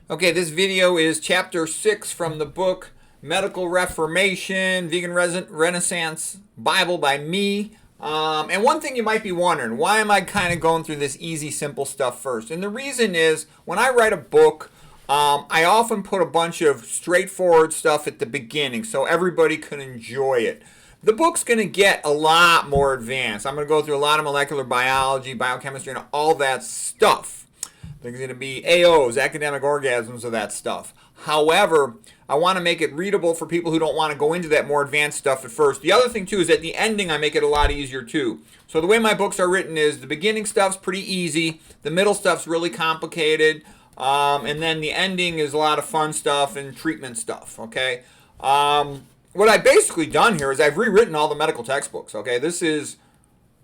Okay, this video is chapter 6 from the book Medical Reformation, Vegan Renaissance Bible by me. And one thing you might be wondering, why am I kind of going through this easy, simple stuff first? And the reason is, when I write a book, I often put a bunch of straightforward stuff at the beginning so everybody can enjoy it. The book's going to get a lot more advanced. I'm going to go through a lot of molecular biology, biochemistry, and all that stuff. There's going to be AOs, academic orgasms of that stuff. However, I want to make it readable for people who don't want to go into that more advanced stuff at first. The other thing, too, is at the ending, I make it a lot easier, too. So the way my books are written is the beginning stuff's pretty easy. The middle stuff's really complicated. And then the ending is a lot of fun stuff and treatment stuff, okay? What I've basically done here is I've rewritten all the medical textbooks, okay? This is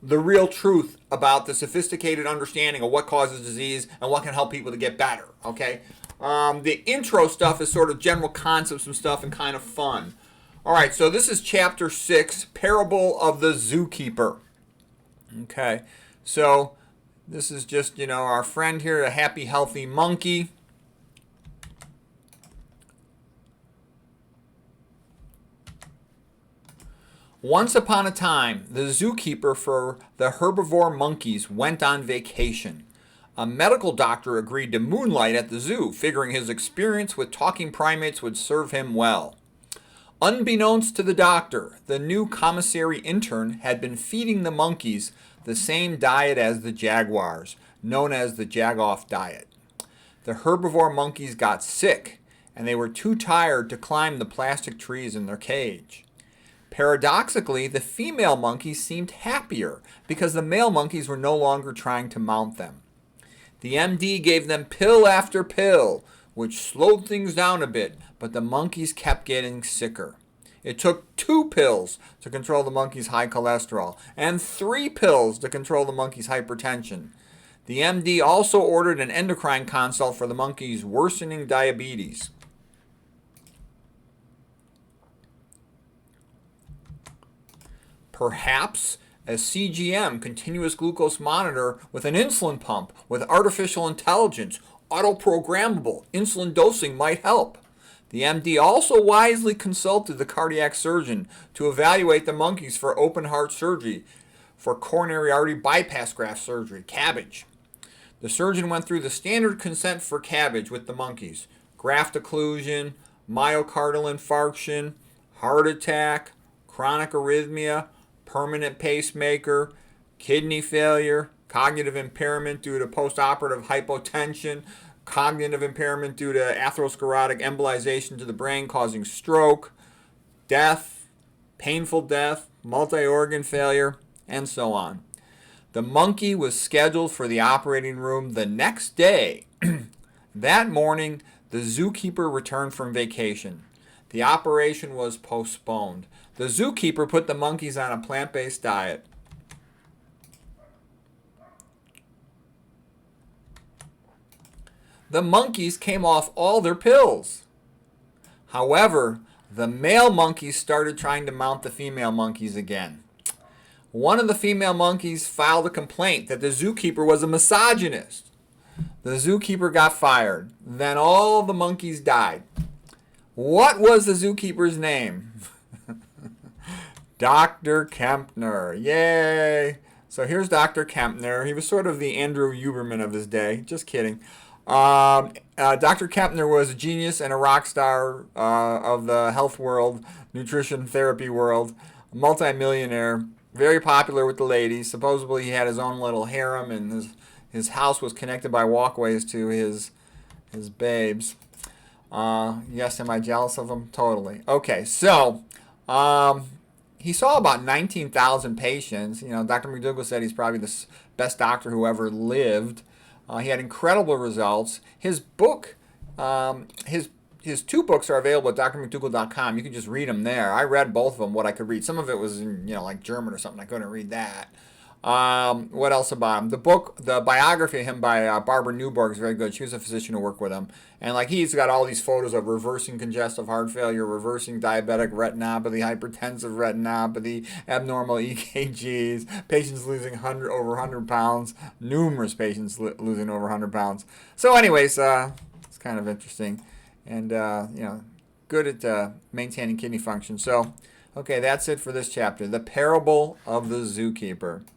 the real truth about the sophisticated understanding of what causes disease and what can help people to get better, okay? The intro stuff is sort of general concepts and stuff and kind of fun. All right, so this is chapter 6, Parable of the Zookeeper. Okay, so this is just, our friend here, a happy, healthy monkey. Once upon a time, the zookeeper for the herbivore monkeys went on vacation. A medical doctor agreed to moonlight at the zoo, figuring his experience with talking primates would serve him well. Unbeknownst to the doctor, the new commissary intern had been feeding the monkeys the same diet as the jaguars, known as the Jagoff diet. The herbivore monkeys got sick, and they were too tired to climb the plastic trees in their cage. Paradoxically, the female monkeys seemed happier because the male monkeys were no longer trying to mount them. The MD gave them pill after pill, which slowed things down a bit, but the monkeys kept getting sicker. It took 2 pills to control the monkeys' high cholesterol and 3 pills to control the monkeys' hypertension. The MD also ordered an endocrine consult for the monkeys' worsening diabetes. Perhaps a CGM, continuous glucose monitor, with an insulin pump with artificial intelligence, auto-programmable insulin dosing might help. The MD also wisely consulted the cardiac surgeon to evaluate the monkeys for open heart surgery, for coronary artery bypass graft surgery, CABG. The surgeon went through the standard consent for CABG with the monkeys: graft occlusion, myocardial infarction, heart attack, chronic arrhythmia, permanent pacemaker, kidney failure, cognitive impairment due to postoperative hypotension, cognitive impairment due to atherosclerotic embolization to the brain causing stroke, death, painful death, multi-organ failure, and so on. The monkey was scheduled for the operating room the next day. That morning, the zookeeper returned from vacation. The operation was postponed. The zookeeper put the monkeys on a plant-based diet. The monkeys came off all their pills. However, the male monkeys started trying to mount the female monkeys again. One of the female monkeys filed a complaint that the zookeeper was a misogynist. The zookeeper got fired. Then all the monkeys died. What was the zookeeper's name? Dr. Kempner. Yay! So here's Dr. Kempner. He was sort of the Andrew Huberman of his day. Just kidding. Dr. Kempner was a genius and a rock star of the health world, nutrition therapy world, a multimillionaire, very popular with the ladies. Supposedly he had his own little harem, and his house was connected by walkways to his babes. Yes, am I jealous of him? Totally. Okay, so he saw about 19,000 patients. Dr. McDougall said he's probably the best doctor who ever lived. He had incredible results. His book, his 2 books are available at drmcdougall.com. You can just read them there. I read both of them, what I could read. Some of it was in, like German or something. I couldn't read that. What else about him? The biography of him by Barbara Newborg is very good. She was a physician who worked with him. And he's got all these photos of reversing congestive heart failure, reversing diabetic retinopathy, hypertensive retinopathy, abnormal EKGs, patients losing over 100 pounds, numerous patients losing over 100 pounds. So anyways, it's kind of interesting, and good at maintaining kidney function. So, okay, that's it for this chapter. The parable of the zookeeper.